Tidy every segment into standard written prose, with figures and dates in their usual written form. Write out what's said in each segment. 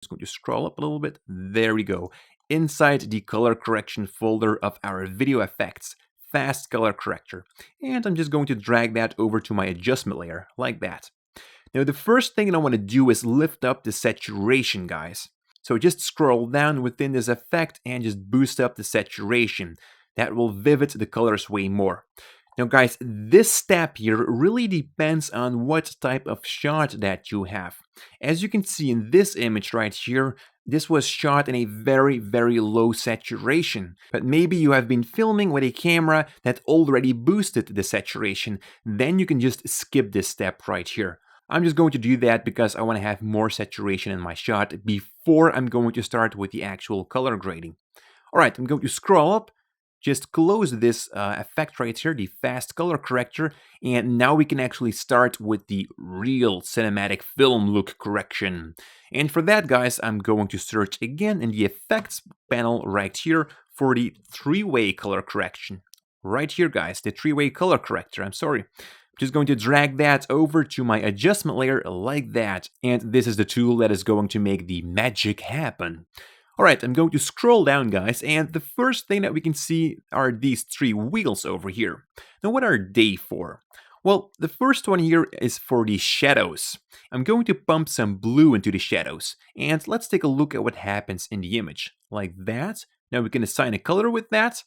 Just going to scroll up a little bit. There we go. Inside the color correction folder of our video effects, fast color corrector. And I'm just going to drag that over to my adjustment layer, like that. Now the first thing I want to do is lift up the saturation, guys. So just scroll down within this effect and just boost up the saturation. That will vivid the colors way more. Now guys, this step here really depends on what type of shot that you have. As you can see in this image right here, this was shot in a very, very low saturation. But maybe you have been filming with a camera that already boosted the saturation. Then you can just skip this step right here. I'm just going to do that because I want to have more saturation in my shot before I'm going to start with the actual color grading. Alright, I'm going to scroll up. Just close this effect right here, the fast color corrector, and now we can actually start with the real cinematic film look correction. And for that, guys, I'm going to search again in the effects panel right here for the three-way color correction. Right here, guys, the three-way color corrector, I'm sorry. I'm just going to drag that over to my adjustment layer like that, and this is the tool that is going to make the magic happen. Alright, I'm going to scroll down, guys, and the first thing that we can see are these three wheels over here. Now, what are they for? Well, the first one here is for the shadows. I'm going to pump some blue into the shadows, and let's take a look at what happens in the image. Like that. Now we can assign a color with that,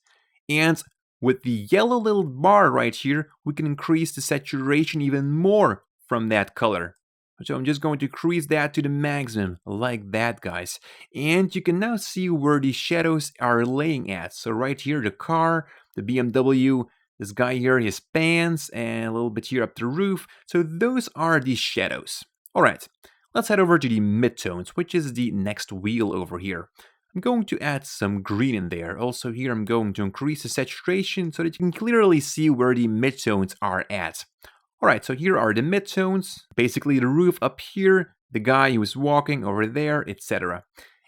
and with the yellow little bar right here, we can increase the saturation even more from that color. So I'm just going to increase that to the maximum, like that, guys. And you can now see where the shadows are laying at. So right here, the car, the BMW, this guy here, his pants, and a little bit here up the roof. So those are the shadows. Alright, let's head over to the midtones, which is the next wheel over here. I'm going to add some green in there. Also here, I'm going to increase the saturation so that you can clearly see where the midtones are at. Alright, so here are the midtones, basically the roof up here, the guy who is walking over there, etc.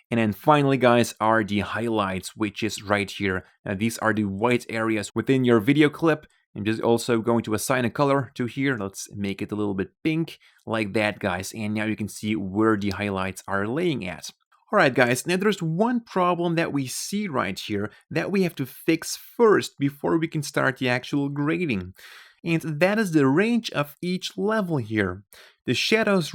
And then finally, guys, are the highlights, which is right here. These are the white areas within your video clip. I'm just also going to assign a color to here. Let's make it a little bit pink, like that, guys. And now you can see where the highlights are laying at. Alright, guys, now there's one problem that we see right here that we have to fix first before we can start the actual grading. And that is the range of each level here. The shadows